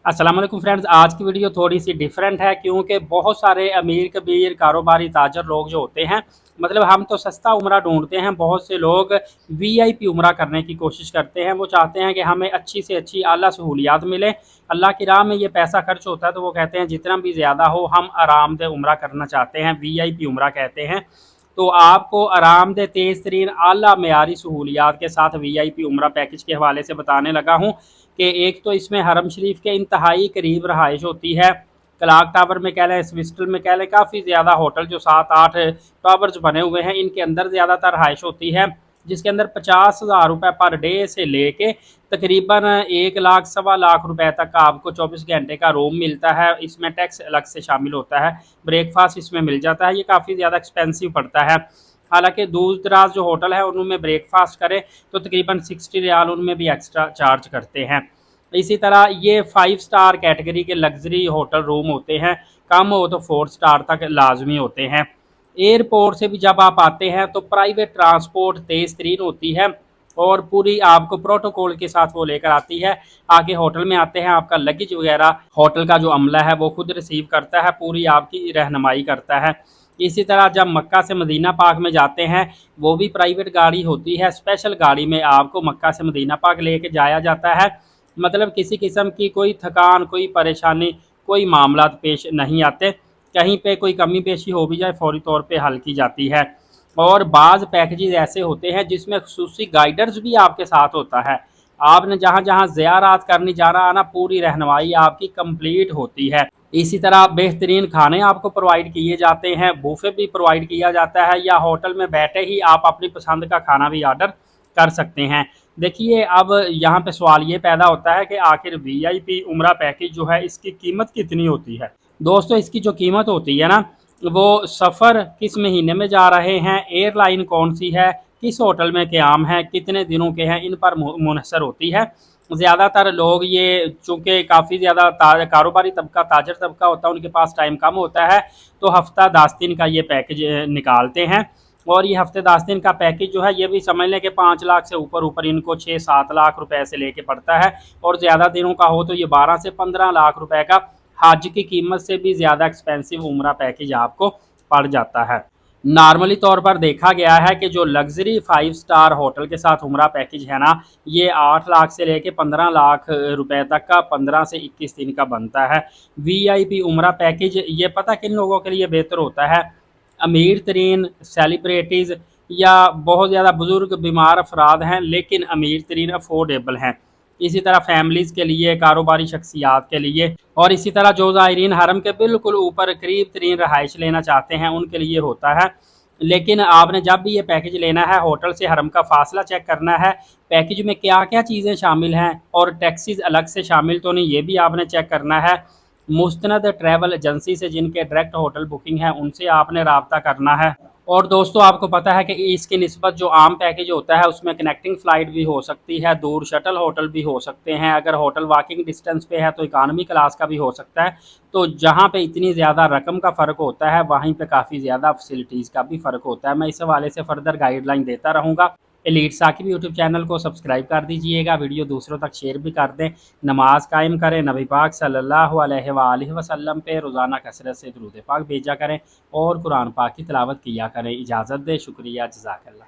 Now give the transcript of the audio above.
अस्सलाम वालेकुम फ्रेंड्स। आज की वीडियो थोड़ी सी डिफरेंट है क्योंकि बहुत सारे अमीर कबीर कारोबारी ताजर लोग जो होते हैं, मतलब हम तो सस्ता उम्रा ढूंढते हैं, बहुत से लोग वीआईपी उम्रा करने की कोशिश करते हैं। वो चाहते हैं कि हमें अच्छी से अच्छी आला सहूलियात मिले। अल्लाह की राह में ये पैसा खर्च होता है तो वो कहते हैं जितना भी ज़्यादा हो हम आरामदेह उम्रा करना चाहते हैं, वीआईपी उम्रा कहते हैं। तो आपको आरामदेह तेज़ तरीन आला मेयारी सहूलियात के साथ वीआईपी उम्रा पैकेज के हवाले से बताने लगा हूँ कि एक तो इसमें हरम शरीफ के इंतहाई करीब रहाइश होती है। क्लाक टावर में कह लें, स्विस्टल में कह लें, काफ़ी ज़्यादा होटल जो 7-8 टावर्स बने हुए हैं इनके अंदर ज़्यादातर रहाइश होती है, जिसके अंदर 50,000 रुपये पर डे से लेके तकरीबन 1 लाख 1.25 लाख रुपए तक का आपको 24 घंटे का रूम मिलता है। इसमें टैक्स अलग से शामिल होता है, ब्रेकफास्ट इसमें मिल जाता है। ये काफ़ी ज़्यादा एक्सपेंसिव पड़ता है। हालांकि दूर दराज जो होटल है उनमें ब्रेकफास्ट करें तो तकरीबन 60 रियाल उनमें भी एक्स्ट्रा चार्ज करते हैं। इसी तरह ये 5 स्टार कैटेगरी के लग्जरी होटल रूम होते हैं, कम हो तो 4 स्टार तक लाजमी होते हैं। एयरपोर्ट से भी जब आप आते हैं तो प्राइवेट ट्रांसपोर्ट तेज़ तरीन होती है और पूरी आपको प्रोटोकॉल के साथ वो लेकर आती है। आगे होटल में आते हैं, आपका लगेज वगैरह होटल का जो अमला है वो खुद रिसीव करता है, पूरी आपकी रहनुमाई करता है। इसी तरह जब मक्का से मदीना पाक में जाते हैं वो भी प्राइवेट गाड़ी होती है, स्पेशल गाड़ी में आपको मक्का से मदीना पाक लेके जाया जाता है। मतलब किसी किस्म की कोई थकान, कोई परेशानी, कोई मामला पेश नहीं आते। कहीं पे कोई कमी पेशी हो भी जाए फौरी तौर पे हल की जाती है। और बाज़ पैकेजेस ऐसे होते हैं जिसमें खुसूसी गाइडर्स भी आपके साथ होता है। आपने जहाँ जहाँ ज़ियारत करनी जाना आना पूरी रहनुमाई आपकी कंप्लीट होती है। इसी तरह बेहतरीन खाने आपको प्रोवाइड किए जाते हैं, बूफे भी प्रोवाइड किया जाता है, या होटल में बैठे ही आप अपनी पसंद का खाना भी ऑर्डर कर सकते हैं। देखिए अब यहाँ पे सवाल ये पैदा होता है कि आखिर वीआईपी उम्रा पैकेज जो है इसकी कीमत कितनी होती है। दोस्तों इसकी जो कीमत होती है ना, वो सफ़र किस महीने में जा रहे हैं, एयरलाइन कौन सी है, किस होटल में क़याम है, कितने दिनों के हैं, इन पर मुनहसर होती है। ज़्यादातर लोग ये चूँकि काफ़ी ज़्यादा कारोबारी तबका, ताजर तबका होता है, उनके पास टाइम कम होता है, तो हफ़्ता 10 दिन का ये पैकेज निकालते हैं। और ये हफ़्ते 10 दिन का पैकेज जो है ये भी समझ लें कि 5 लाख से ऊपर ऊपर इनको 6-7 लाख रुपए से लेके पड़ता है। और ज़्यादा दिनों का हो तो ये 12 से 15 लाख रुपए का हज की कीमत से भी ज़्यादा एक्सपेंसिव उम्रा पैकेज आपको पड़ जाता है। नॉर्मली तौर पर देखा गया है कि जो लग्जरी 5 स्टार होटल के साथ उम्रा पैकेज है ना, ये 8 लाख से लेके 15 लाख रुपए तक का 15 से 21 दिन का बनता है। वीआईपी उम्रा पैकेज ये पता किन लोगों के लिए बेहतर होता है, अमीर तरीन सेलिब्रिटीज़ या बहुत ज़्यादा बुज़ुर्ग बीमार अफराद हैं लेकिन अमीर तरीन अफोर्डेबल हैं। इसी तरह फैमिलीज़ के लिए, कारोबारी शख्सियात के लिए, और इसी तरह जो ज़ायरीन हरम के बिल्कुल ऊपर करीब तरीन रहाइश लेना चाहते हैं उनके लिए होता है। लेकिन आपने जब भी ये पैकेज लेना है होटल से हरम का फासला चेक करना है, पैकेज में क्या क्या चीज़ें शामिल हैं और टैक्सीज अलग से शामिल तो नहीं, ये भी आपने चेक करना है। मुस्तनद ट्रैवल एजेंसी से जिनके डायरेक्ट होटल बुकिंग है उनसे आपने रब्ता करना है। और दोस्तों आपको पता है कि इसकी निस्बत जो आम पैकेज होता है उसमें कनेक्टिंग फ़्लाइट भी हो सकती है, दूर शटल होटल भी हो सकते हैं, अगर होटल वॉकिंग डिस्टेंस पे है तो इकानमी क्लास का भी हो सकता है। तो जहाँ पे इतनी ज़्यादा रकम का फ़र्क होता है वहीं पे काफ़ी ज़्यादा फैसिलिटीज़ का भी फ़र्क होता है। मैं इस हवाले से फ़र्दर गाइडलाइन देता रहूँगा। एलीट साकिब यूट्यूब चैनल को सब्सक्राइब कर दीजिएगा, वीडियो दूसरों तक शेयर भी कर दें, नमाज कायम करें, नबी पाक सल्लल्लाहु अलैहि वसल्लम पे रोज़ाना कसरत से दुरूद पाक भेजा करें और कुरान पाक की तिलावत किया करें। इजाज़त दें, शुक्रिया, जज़ाकल्लाह।